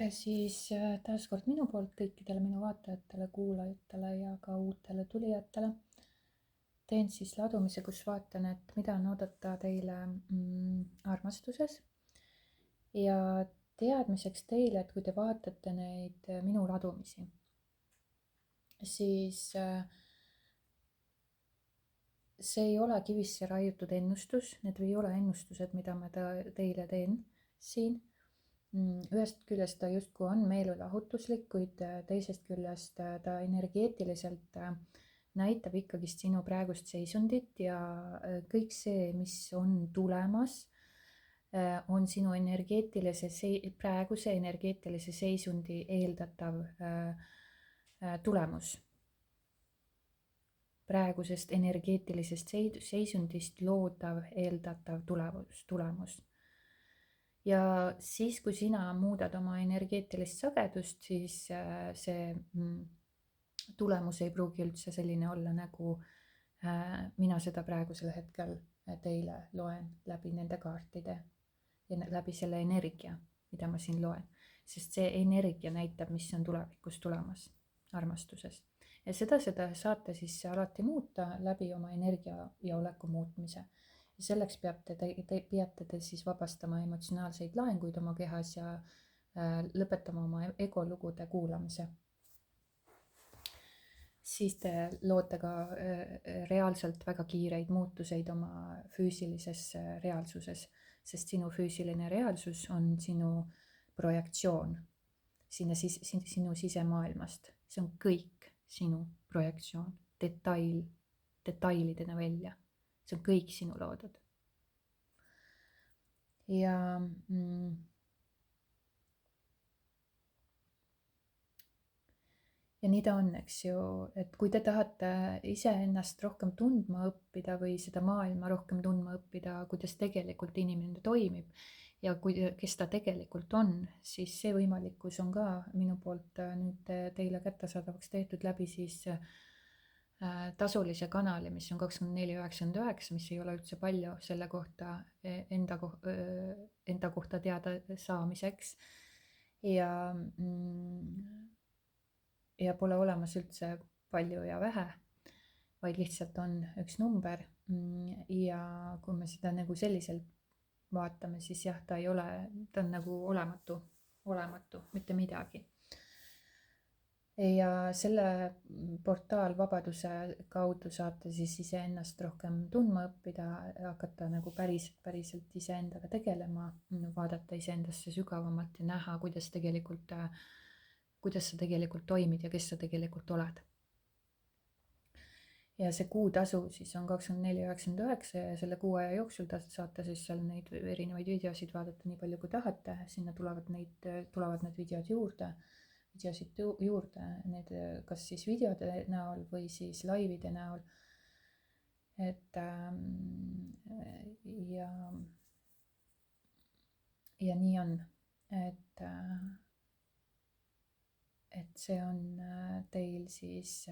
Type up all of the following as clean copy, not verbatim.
tere siis taas kord minu poolt kõikidele minu vaatajatele, kuulajatele ja ka uutele tulijatele. Teen siis ladumise, kus vaatan, et mida on oodata teile armastuses. Ja teadmiseks teile, et kui te vaatate neid minu ladumisi, siis see ei ole kivisse raiutud ennustus, need ei ole ennustused, mida ma teile teen siin. Ühest küljest ta justkui on meelelahutuslik, kuid teisest küljest ta energeetiliselt näitab ikkagist sinu praegust seisundit ja kõik see, mis on tulemas, on sinu praeguse energeetilise seisundi eeldatav tulemus. Praegusest energeetilisest seisundist loodav eeldatav tulemus. Ja siis, kui sina muudad oma energeetilist sagedust, siis see tulemus ei pruugi üldse selline olla, nagu mina seda praegusel hetkel teile loen läbi nende kaartide ja läbi selle energia, mida ma siin loen. Sest see energia näitab, mis on tulevikus tulemas armastuses. Ja seda saate siis alati muuta läbi oma energia ja oleku muutmise. Ja selleks peate te siis vabastama emotsionaalseid laenguid oma kehas ja lõpetama oma egolugude kuulamise. Siis te loote ka reaalselt väga kiireid muutuseid oma füüsilises reaalsuses, sest sinu füüsiline reaalsus on sinu projektsioon sinu sisemaailmast. See on kõik sinu projektsioon, detailidena välja. See on kõik sinu loodud. Ja nii ta on, eks ju, et kui te tahate iseennast rohkem tundma õppida või seda maailma rohkem tundma õppida, kuidas tegelikult inimene toimib ja kes ta tegelikult on, siis see võimalikkus on ka minu poolt nüüd teile kättesaadavaks tehtud läbi siis tasulise kanali, mis on 24,99, mis ei ole üldse palju selle kohta enda kohta teada saamiseks. Ja pole olemas üldse palju ja vähe, vaid lihtsalt on üks number. Ja kui me seda nagu selliselt vaatame, siis jah, ta on nagu olematu, mitte midagi. Ja selle portaal Vabaduse kaudu saate siis iseennast rohkem tundma õppida, hakata nagu päriselt iseendaga tegelema, vaadata iseendasse sügavamalt ja näha, kuidas sa tegelikult toimid ja kes sa tegelikult oled. Ja see kuutasu siis on 24,99 ja selle kuu aja jooksul saate siis seal neid erinevaid videosid vaadata nii palju kui tahate. Sinna tulevad need videod juurde, need kas siis videode näol või siis laivide näol. Ja nii on, et see on teil siis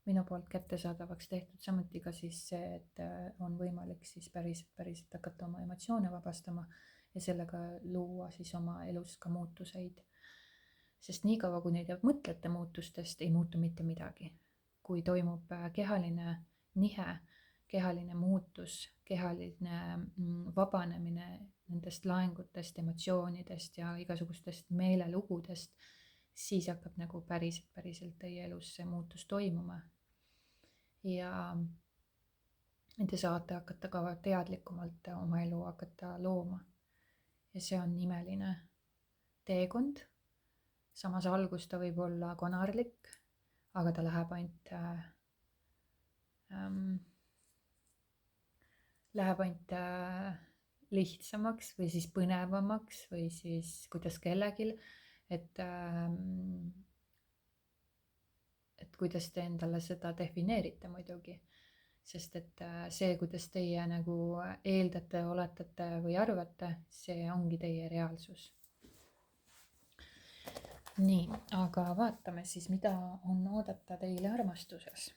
minu poolt kättesaadavaks tehtud, samuti ka siis see, et on võimalik siis päriselt hakata oma emotsioone vabastama ja sellega luua siis oma elus ka muutuseid. Sest nii kaua, kui te mõtlete muutustest, ei muutu mitte midagi. Kui toimub kehaline nihe, kehaline muutus, kehaline vabanemine nendest laengutest, emotsioonidest ja igasugustest meelelugudest, siis hakkab nagu päriselt teie elus see muutus toimuma. Ja te saate hakata ka teadlikumalt oma elu hakata looma. Ja see on imeline teekond. Samas algus ta võib olla konarlik, aga ta läheb ainult lihtsamaks või siis põnevamaks või siis kuidas kellegil, et kuidas te endale seda defineerite muidugi. Sest et see, kuidas teie nagu eeldate, oletate või arvate, see ongi teie reaalsus. Nii, aga vaatame siis, mida on oodata teile armastuses.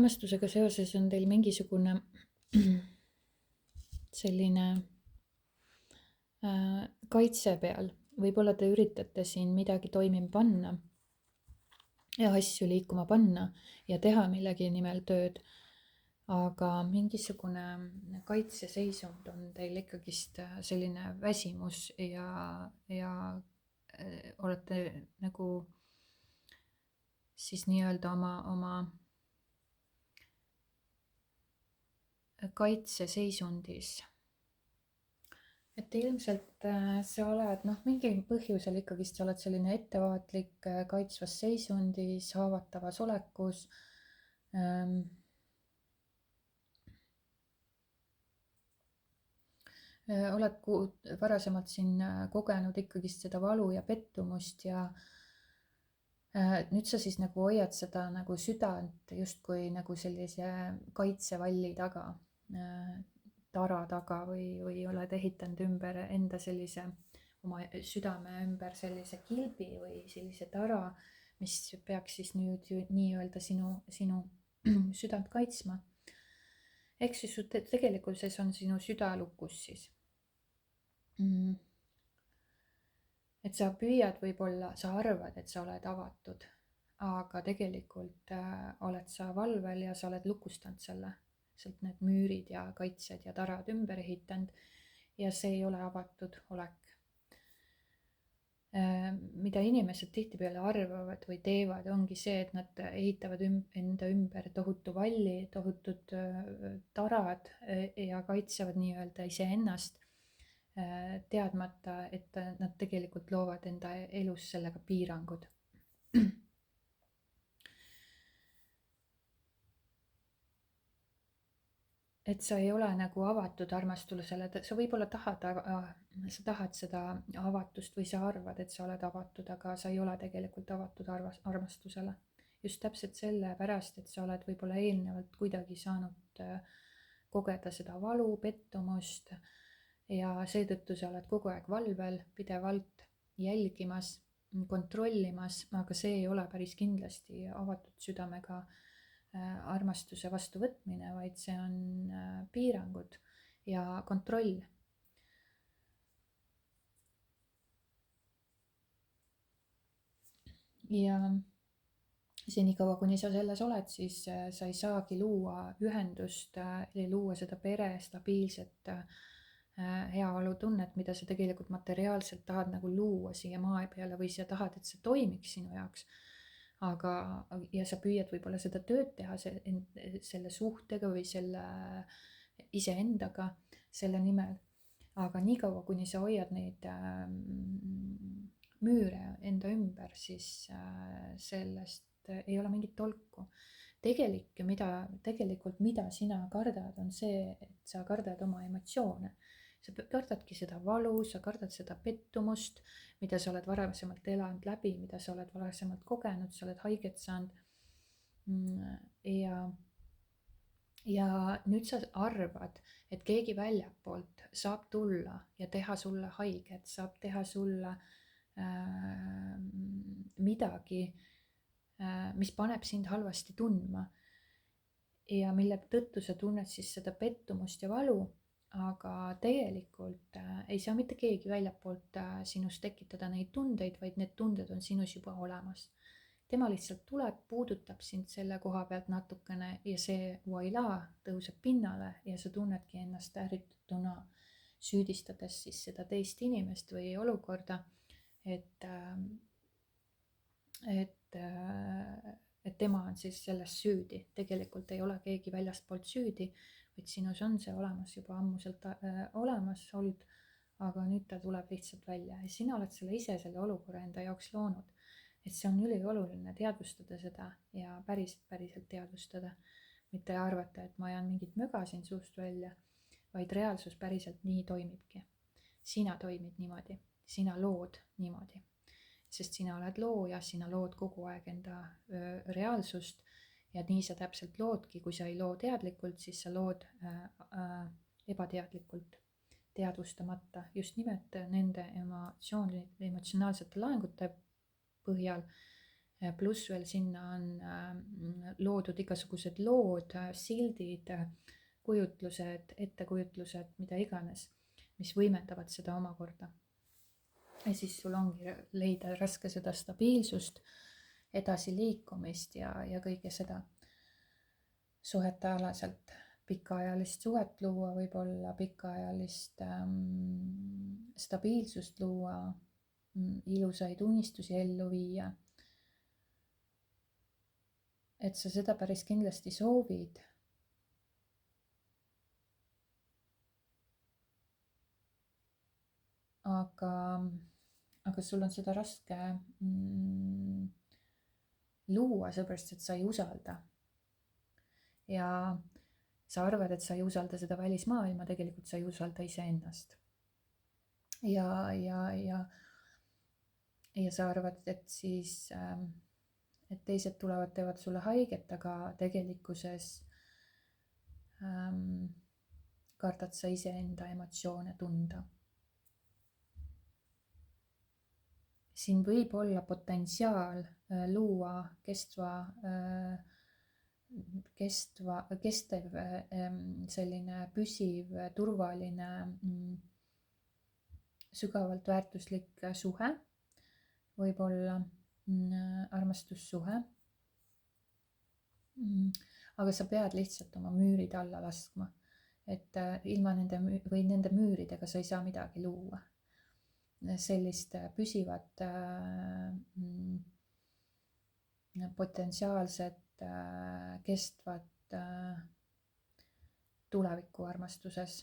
armastusega seoses on teil mingisugune selline kaitse peal. Võib-olla te üritate siin midagi toimima panna ja asju liikuma panna ja teha millegi nimel tööd, aga mingisugune kaitseseisund on teil ikkagist selline väsimus ja olete nagu siis nii-öelda oma kaitseseisundis. Et ilmselt sa oled mingil põhjusel ikkagist sa oled selline ettevaatlik, kaitsvas seisundis, haavatavas olekus. Oled varasemalt siin kogenud ikkagist seda valu ja pettumust ja nüüd sa siis nagu hoiad seda nagu südant justkui nagu sellise kaitsevalli taga, tara taga või oled ehitanud ümber enda sellise oma südame ümber sellise kilbi või sellise tara, mis peaks siis nüüd nii-öelda sinu südant kaitsma. Ehk siis tegelikkuses on sinu süda lukus siis. Et sa püüad võib-olla, sa arvad, et sa oled avatud, aga tegelikult oled sa valvel ja sa oled lukustanud selle, sealt need müürid ja kaitsed ja tarad ümber ehitanud ja see ei ole avatud olek. Mida inimesed tihtipeale arvavad või teevad, ongi see, et nad ehitavad enda ümber tohutu valli, tohutud tarad ja kaitsevad nii-öelda iseennast, teadmata, et nad tegelikult loovad enda elus sellega piirangud. Et sa ei ole nagu avatud armastusele, sa võib-olla sa tahad seda avatust või sa arvad, et sa oled avatud, aga sa ei ole tegelikult avatud armastusele. Just täpselt sellepärast, et sa oled võib-olla eelnevalt kuidagi saanud kogeda seda valu, pettumust ja seetõttu sa oled kogu aeg valvel, pidevalt jälgimas, kontrollimas, aga see ei ole päris kindlasti avatud südamega armastuse vastuvõtmine, vaid see on piirangud ja kontroll. Ja senikaua, kuni sa selles oled, siis sa ei saagi luua ühendust, luua seda pere, stabiilset heaolutunnet, mida sa tegelikult materiaalselt tahad nagu luua siia maa peale või sa tahad, et see toimiks sinu jaoks. Ja sa püüad võib-olla seda tööd teha selle suhtega või selle iseendaga selle nimel, aga niikaua, kuni sa hoiad neid müüre enda ümber, siis sellest ei ole mingit tolku. Tegelikult mida sina kardad, on see, et sa kardad oma emotsioone. Sa kardadki seda valu, sa kardad seda pettumust, mida sa oled varasemalt elanud läbi, mida sa oled varasemalt kogenud, sa oled haiget saanud. Ja nüüd sa arvad, et keegi väljapoolt saab tulla ja teha sulle haiget, saab teha sulle midagi, mis paneb sind halvasti tundma. Ja mille tõttu sa tunned siis seda pettumust ja valu, aga tegelikult ei saa mitte keegi väljapoolt sinust tekitada neid tundeid, vaid need tunded on sinus juba olemas. Tema lihtsalt tuleb, puudutab sind selle koha pealt natukene ja see voila tõuseb pinnale ja sa tunnedki ennast ärritatuna, süüdistades siis seda teist inimest või olukorda, et tema on siis selles süüdi. Tegelikult ei ole keegi väljastpoolt süüdi, vaid sinus on see olemas juba ammuselt olemas olnud, aga nüüd ta tuleb lihtsalt välja ja sina oled selle ise selle olukorra enda jaoks loonud. Et see on ülioluline teadvustada seda ja päriselt teadvustada, mitte arvata, et ma ajan mingit möga siin suust välja, vaid reaalsus päriselt nii toimibki. Sina toimid niimoodi, sina lood niimoodi, sest sina oled looja, sina lood kogu aeg enda reaalsust ja nii sa täpselt loodki. Kui sa ei loo teadlikult, siis sa lood ebateadlikult, teadvustamata, just nimelt nende emotsionaalsete laengute põhjal. Pluss veel sinna on loodud igasugused lood, sildid, kujutlused, ettekujutlused, mida iganes, mis võimendavad seda omakorda. Ja siis sul ongi leida raske seda stabiilsust, edasiliikumist ja kõige seda suhetealaselt. Pikaajalist suhet luua, võib-olla pikaajalist stabiilsust luua, ilusaid unistusi ellu viia. Et sa seda päris kindlasti soovid. Aga sul on seda raske luua, seepärast et sa ei usalda. Ja sa arvad, et sa ei usalda seda välismaailma, tegelikult sa ei usalda iseennast. Ja sa arvad, et siis, et teised tulevad, teevad sulle haiget, aga tegelikkuses kardad sa iseenda emotsioone tunda. Siin võib olla potentsiaal luua kestev, selline püsiv, turvaline, sügavalt väärtuslik suhe, võib-olla armastussuhe. Aga sa pead lihtsalt oma müürid alla laskma, et ilma nende müüridega sa ei saa midagi luua. Sellist püsivat, potentsiaalset, kestvat tulevikku armastuses.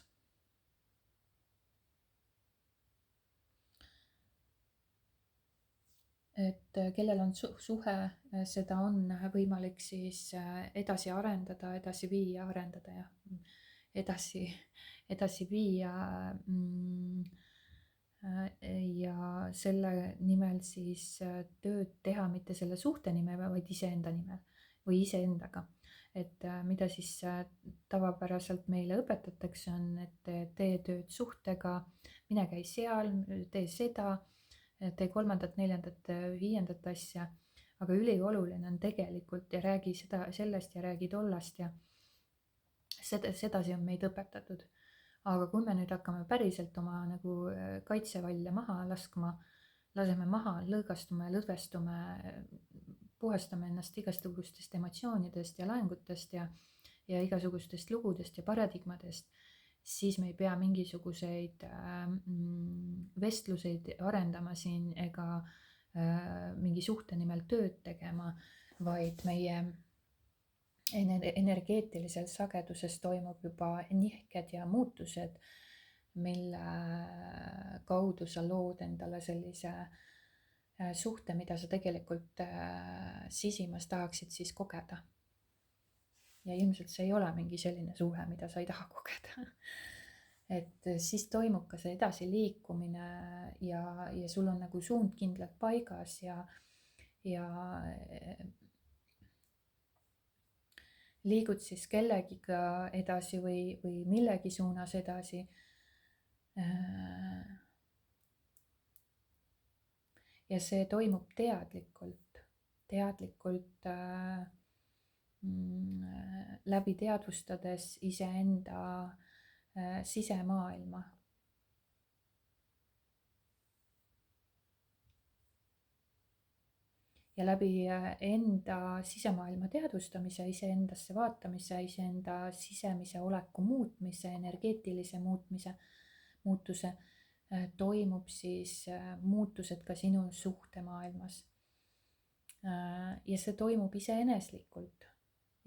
Et kellel on suhe, seda on võimalik siis edasi arendada, edasi viia, arendada ja edasi viia. Ja selle nimel siis tööd teha, mitte selle suhte nimel, vaid iseenda nimel või iseendaga. Et mida siis tavapäraselt meile õpetatakse on, et tee tööd suhtega, mine käi seal, tee seda, tee 3., 4., 5. asja. Aga ülioluline on tegelikult ja räägi sellest ja räägi tollast ja sedasi on meid õpetatud. Aga kui me nüüd hakkame päriselt oma nagu kaitsevalle maha laskma, laseme maha, lõõgastume, lõdvestume, puhastame ennast igasugustest emotsioonidest ja laengutest ja igasugustest lugudest ja paradigmadest, siis me ei pea mingisuguseid vestluseid arendama siin ega mingi suhte nimel tööd tegema, vaid meie energeetilises sageduses toimub juba nihked ja muutused, mille kaudu sa lood endale sellise suhte, mida sa tegelikult sisimas tahaksid siis kogeda. Ja ilmselt see ei ole mingi selline suhe, mida sa ei taha kogeda. Et siis toimub ka see edasiliikumine ja sul on nagu suund kindlalt paigas ja liigud siis kellegiga edasi või millegi suunas edasi. Ja see toimub teadlikult läbi teadvustades iseenda sisemaailma. Ja läbi enda sisemaailma teadvustamise, iseendasse vaatamise, iseenda sisemise oleku muutmise, energeetilise muutuse toimub siis muutused ka sinu suhtemaailmas. Ja see toimub iseeneslikult,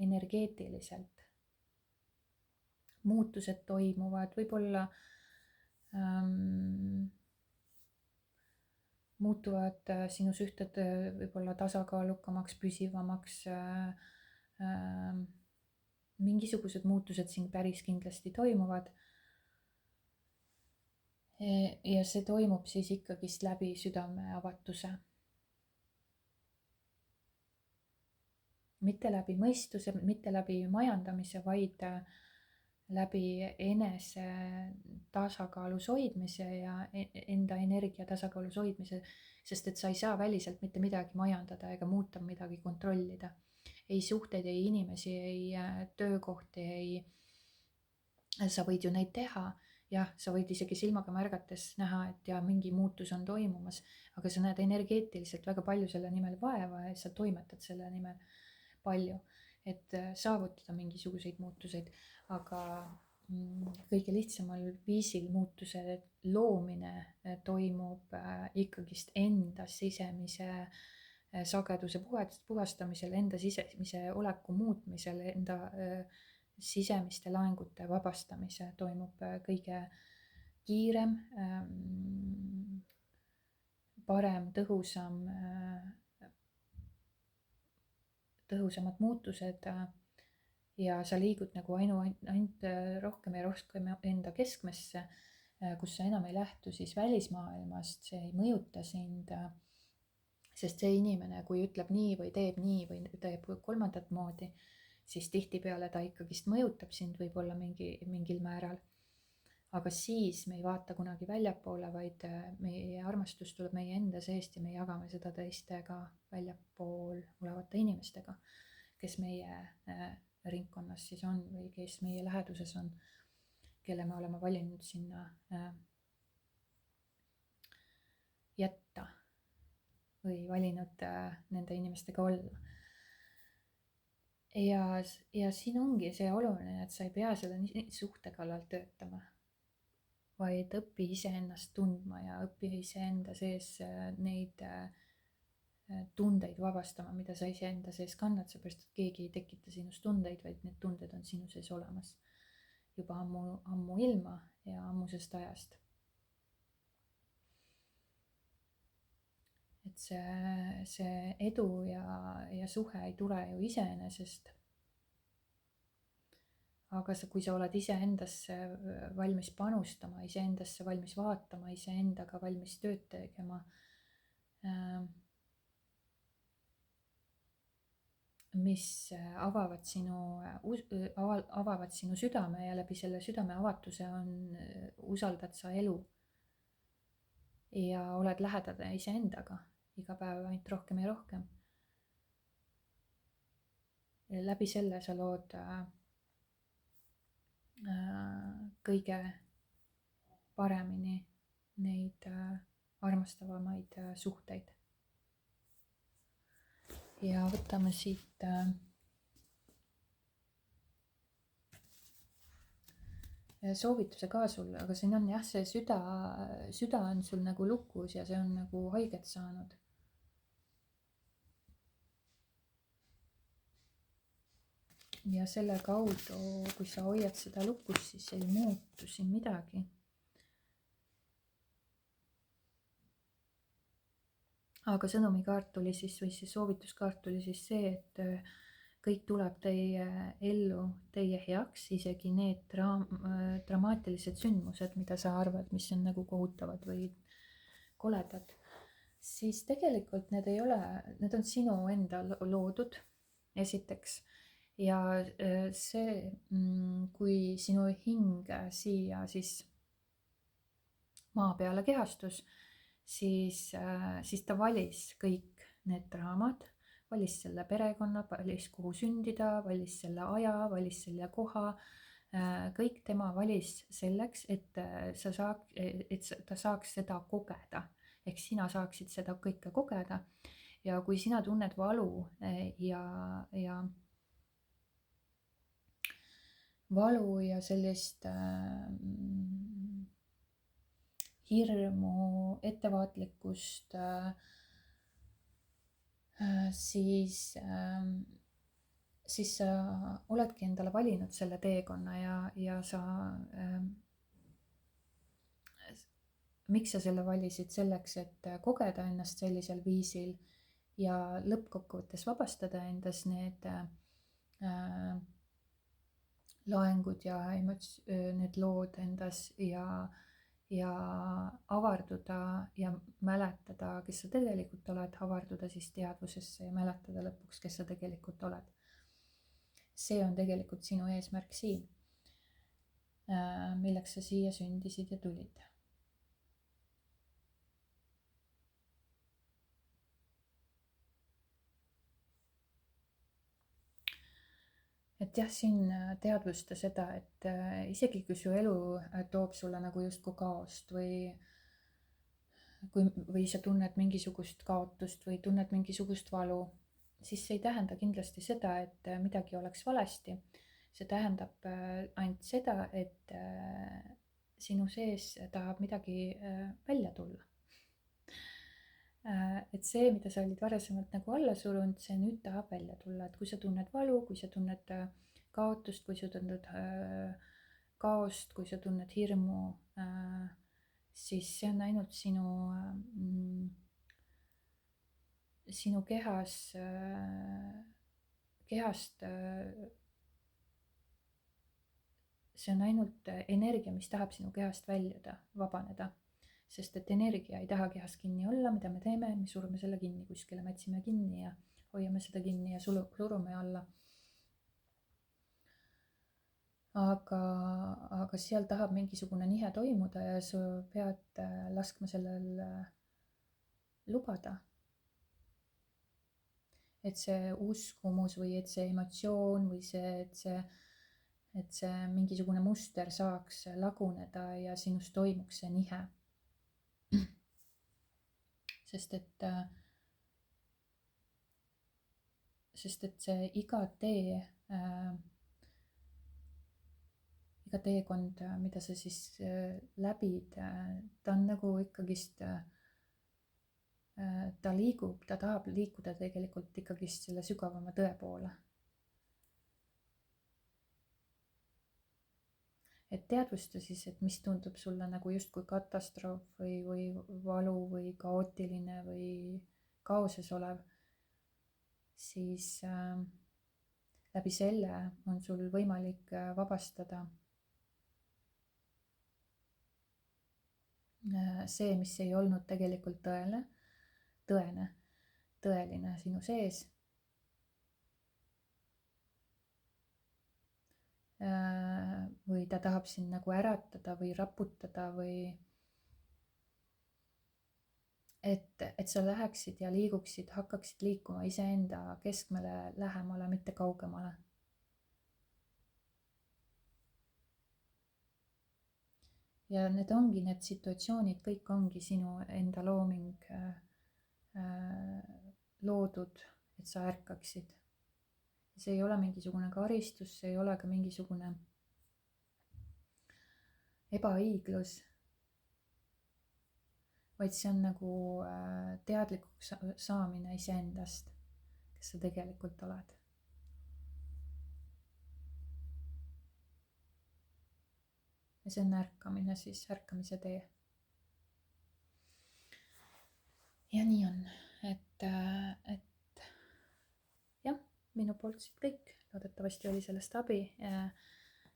energeetiliselt. Muutused toimuvad, võib-olla muutuvad sinu suhted võib-olla tasakaalukamaks, püsivamaks. Mingisugused muutused siin päris kindlasti toimuvad. Ja see toimub siis ikkagist läbi südame avatuse. Mitte läbi mõistuse, mitte läbi majandamise, vaid läbi enese tasakaalus hoidmise ja enda energia tasakaalus hoidmise, sest et sa ei saa väliselt mitte midagi majandada ega muuta midagi kontrollida. ei suhteid, ei inimesi, ei töökohti, ei, sa võid ju neid teha. Jah, sa võid isegi silmaga märgates näha, et ja mingi muutus on toimumas, aga sa näed energeetiliselt väga palju selle nimel vaeva ja sa toimetad selle nimel palju, et saavutada mingisuguseid muutuseid, aga kõige lihtsamal viisil muutuse loomine toimub ikkagist enda sisemise sageduse puhastamisel, enda sisemise oleku muutmisel, enda sisemiste laengute vabastamise toimub kõige kiirem, parem, tõhusamad muutused ja sa liigud nagu ainult rohkem ja rohkem enda keskmesse, kus sa enam ei lähtu siis välismaailmast, see ei mõjuta sind, sest see inimene, kui ütleb nii või teeb kolmandat moodi, siis tihtipeale ta ikkagist mõjutab sind võib-olla mingil määral. Aga siis me ei vaata kunagi väljapoole, vaid meie armastus tuleb meie enda seest ja me jagame seda teistega väljapool olevate inimestega, kes meie ringkonnas siis on või kes meie läheduses on, kelle me oleme valinud sinna jätta või valinud nende inimestega olla. Ja siin ongi see oluline, et sa ei pea selle suhte kallal töötama, vaid õpi iseennast tundma ja õpi iseenda sees neid tundeid vabastama, mida sa iseenda sees kannad, seepärast et keegi ei tekita sinust tundeid, vaid need tunded on sinu sees olemas juba ammu ilma ja ammusest ajast. Et see edu ja suhe ei tule ju iseenesest. Aga kui sa oled iseendasse valmis panustama, iseendasse valmis vaatama, iseendaga valmis tööd tegema, mis avavad sinu südame ja läbi selle südame avatuse usaldad sa elu ja oled lähedal iseendaga iga päev ainult rohkem ja rohkem. Läbi selle sa lood kõige paremini neid armastavamaid suhteid. Ja võtame siit soovituse ka sulle, aga siin on jah, see süda on sul nagu lukus ja see on nagu haiget saanud. Ja selle kaudu, kui sa hoiad seda lukus, siis ei muutu siin midagi. Aga sõnumikaart tuli siis, või see soovituskaart tuli siis see, et kõik tuleb teie ellu teie heaks, isegi need dramaatilised sündmused, mida sa arvad, mis on nagu kohutavad või koledad, siis tegelikult need ei ole, need on sinu enda loodud, esiteks. Ja see, kui sinu hing siia siis maa peale kehastus, siis ta valis kõik need draamad, valis selle perekonna, valis kuhu sündida, valis selle aja, valis selle koha, kõik tema valis selleks, et ta saaks seda kogeda, ehk sina saaksid seda kõike kogeda. Ja kui sina tunned valu ja sellist hirmu, ettevaatlikkust, siis sa oledki endale valinud selle teekonna ja sa, miks sa selle valisid? Selleks, et kogeda ennast sellisel viisil ja lõppkokkuvõttes vabastada endas need laengud ja need lood endas ja avarduda ja mäletada, kes sa tegelikult oled, avarduda siis teadvusesse ja mäletada lõpuks, kes sa tegelikult oled. See on tegelikult sinu eesmärk siin, milleks sa siia sündisid ja tulid. et jah, siin teadvusta seda, et isegi kui su elu toob sulle nagu justkui kaost või sa tunned mingisugust kaotust või tunned mingisugust valu, siis see ei tähenda kindlasti seda, et midagi oleks valesti. See tähendab ainult seda, et sinu sees tahab midagi välja tulla. Et see, mida sa olid varasemalt nagu alla surunud, see nüüd tahab välja tulla, et kui sa tunned valu, kui sa tunned kaotust, kui sa tunned kaost, kui sa tunned hirmu, siis see on ainult sinu kehast see on ainult energia, mis tahab sinu kehast väljuda, vabaneda. Sest et energia ei taha kehas kinni olla, mida me teeme, me surume selle kinni kuskile, mätsime kinni ja hoiame seda kinni ja surume alla. Aga seal tahab mingisugune nihe toimuda ja sa pead laskma sellel lubada. Et see uskumus või et see emotsioon või et see mingisugune muster saaks laguneda ja sinust toimuks see nihe. Sest et see iga teekond, mida sa siis läbid, ta on nagu ikkagist, ta tahab liikuda tegelikult ikkagist selle sügavama tõe poole. Et teadvusta siis, et mis tundub sulle nagu justkui katastroof või valu või kaootiline või kaoses olev, siis läbi selle on sul võimalik vabastada see, mis ei olnud tegelikult tõeline sinu sees. Või ta tahab sind nagu äratada või raputada või et sa läheksid ja liiguksid, hakkaksid liikuma iseenda keskmele lähemale, mitte kaugemale. Ja need ongi need situatsioonid, kõik ongi sinu enda looming loodud, et sa ärkaksid. See ei ole mingisugune karistus, see ei ole ka mingisugune ebaõiglus, vaid see on nagu teadlikuks saamine iseendast, kes sa tegelikult oled. Ja see on ärkamine, siis ärkamise tee. Ja nii on, et jah, minu poolt siit kõik. Loodetavasti oli sellest abi.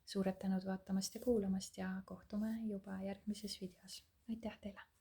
Suured tänud vaatamast ja kuulamast ja kohtume juba järgmises videos. Aitäh teile!